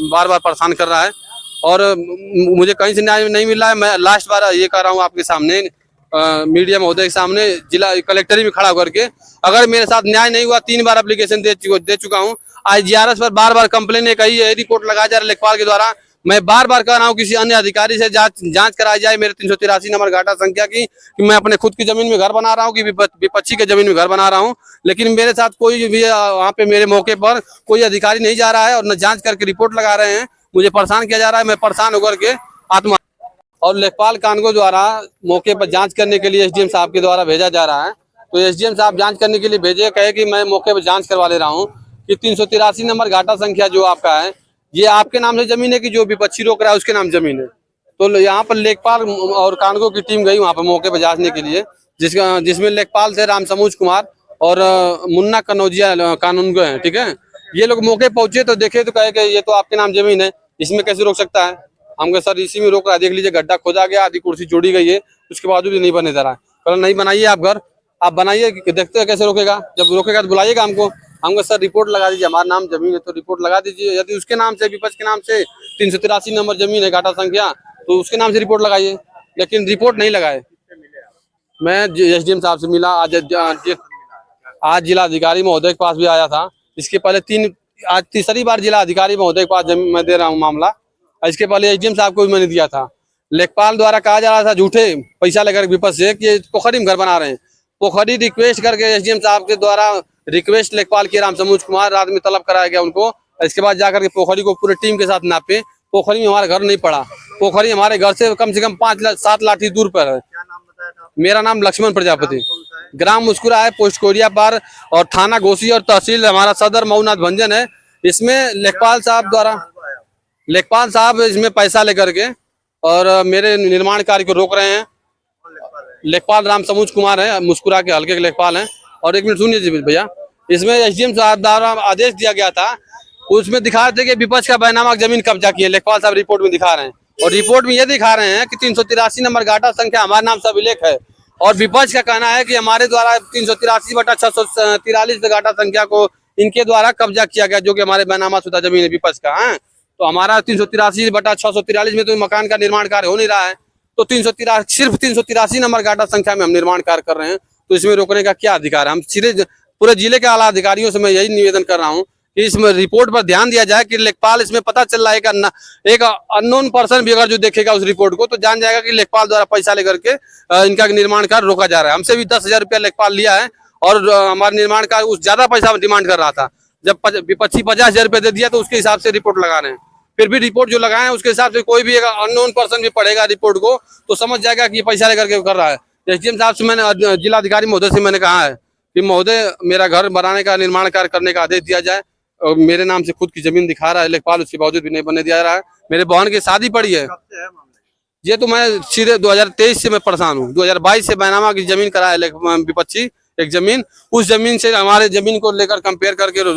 बार बार परेशान कर रहा है और मुझे कहीं से न्याय नहीं मिल रहा है। मैं लास्ट बार ये कर रहा हूँ आपके सामने, मीडिया महोदय के सामने, जिला कलेक्टर में खड़ा करके, अगर मेरे साथ न्याय नहीं हुआ, 3 बार एप्लीकेशन दे चुका हूँ। IGRS पर बार बार कंप्लेन कही है, रिपोर्ट लगाया जा रहा है लेखपाल के द्वारा। मैं बार बार कह रहा हूँ किसी अन्य अधिकारी से जांच कराई जाए मेरे 383 नंबर घाटा संख्या की, कि मैं अपने खुद की जमीन में घर बना रहा हूँ कि विपक्षी के जमीन में घर बना रहा हूँ। लेकिन मेरे साथ कोई भी वहाँ पे मेरे मौके पर कोई अधिकारी नहीं जा रहा है और न जांच करके रिपोर्ट लगा रहे हैं। मुझे परेशान किया जा रहा है, मैं परेशान होकर के आत्मा और लेखपाल कानगो द्वारा मौके पर जांच करने के लिए SDM साहब के द्वारा भेजा जा रहा है। तो SDM साहब जांच करने के लिए भेजे, कहे कि मैं मौके पर जांच करवा ले रहा हूँ कि 383 नंबर घाटा संख्या जो आपका है, ये आपके नाम से जमीन है कि जो विपक्षी रोक रहा है उसके नाम जमीन है। तो यहाँ पर लेखपाल और कानगो की टीम गई वहाँ पर मौके पर जांचने के लिए, जिसमें लेखपाल थे रामसमूज कुमार और मुन्ना कनौजिया कानूनगो है। ठीक है, ये लोग मौके पहुंचे तो देखे तो कहे कि ये तो आपके नाम जमीन है, इसमें कैसे रोक सकता है। हम कहे सर इसी में रोक रहा है, देख लीजिए गड्ढा खोदा गया, आधी कुर्सी जोड़ी गई है, उसके बावजूद भी नहीं बनने दे रहा है। कल नहीं बनाइए आप घर, आप बनाइए, देखते हैं कैसे रोकेगा, जब रोकेगा तो बुलाइएगा हमको। हमको सर रिपोर्ट लगा दीजिए, हमारा नाम जमीन है तो रिपोर्ट लगा दीजिए। यदि उसके नाम से, विपक्ष के नाम से 383 नंबर जमीन है घाटा संख्या, तो उसके नाम से रिपोर्ट लगाइए। लेकिन रिपोर्ट नहीं लगाए। मैं SDM साहब से मिला, आज जिला अधिकारी महोदय के पास भी आया था। इसके पहले आज तीसरी बार जिला अधिकारी महोदय के पास मैं दे रहा हूँ मामला। इसके पहले SDM साहब को भी मैंने दिया था। लेखपाल द्वारा कहा जा रहा था झूठे पैसा लेकर विपक्ष से कि पोखरी में घर बना रहे हैं। पोखरी रिक्वेस्ट करके SDM साहब के द्वारा रिक्वेस्ट लेखपाल की रामसमूज कुमार, रात में तलब कराया गया उनको। इसके बाद जाकर के पोखरी को पूरे टीम के साथ नापे। पोखरी में हमारा घर नहीं पड़ा, पोखरी हमारे घर से कम 5-7 लाठी दूर पर है। मेरा नाम लक्ष्मण प्रजापति, ग्राम मुस्कुरा है, पोस्ट कोरिया पर, और थाना घोसी और तहसील हमारा सदर मऊनाथ भंजन है। इसमें लेखपाल साहब इसमें पैसा लेकर के और मेरे निर्माण कार्य को रोक रहे हैं। लेखपाल रामसमूज कुमार है, मुस्कुरा के हल्के के लेखपाल हैं। और एक मिनट सुनिए जी भैया, इसमें SDM साहब द्वारा आदेश दिया गया था, उसमें दिखा रहे थे कि विपक्ष का बैनामा जमीन कब्जा की है। लेखपाल साहब रिपोर्ट में दिखा रहे हैं, और रिपोर्ट में ये दिखा रहे हैं कि 383 नंबर घाटा संख्या हमारे नाम से अभिलेख है, और विपक्ष का कहना है कि हमारे द्वारा 383/643 घाटा संख्या को इनके द्वारा कब्जा किया गया, जो कि हमारे बैनामा शुदा जमीन है विपक्ष का है। तो हमारा 383/643 में तो मकान का निर्माण कार्य हो नहीं रहा है। तो सिर्फ 383 नंबर घाटा संख्या में हम निर्माण कार्य कर रहे हैं, तो इसमें रोकने का क्या अधिकार है। हम सीधे पूरे जिले के आला अधिकारियों से मैं यही निवेदन कर रहा हूँ कि इसमें रिपोर्ट पर ध्यान दिया जाए कि लेखपाल, इसमें पता चल रहा है कि एक अननोन पर्सन भी अगर जो देखेगा उस रिपोर्ट को तो जान जाएगा कि लेखपाल द्वारा पैसा लेकर के इनका निर्माण कार्य रोका जा रहा है। हमसे भी 10,000 रुपया लेखपाल लिया है, और हमारे निर्माण कार्य उस ज्यादा पैसा डिमांड कर रहा था। जब विपक्षी 50,000 रुपया दे दिया तो उसके हिसाब से रिपोर्ट लगा रहे हैं। फिर भी रिपोर्ट जो लगाए उसके हिसाब से कोई भी एक अननोन पर्सन भी पढ़ेगा रिपोर्ट को तो समझ जाएगा कि पैसा लेकर के कर रहा है। SDM साहब से मैंने, जिलाधिकारी महोदय से मैंने कहा है कि महोदय मेरा घर बनाने का, निर्माण कार्य करने का आदेश दिया जाए। और मेरे नाम से खुद की जमीन दिखा रहा है लेखपाल, उसके बावजूद भी नहीं बनने दिया रहा है। मेरे बहन की शादी पड़ी है। ये तो मैं सीधे 2023 से मैं परेशान हूँ। 2022 से बैनामा की जमीन कराया विपक्षी एक जमीन, उस जमीन से हमारे जमीन को लेकर कंपेयर करके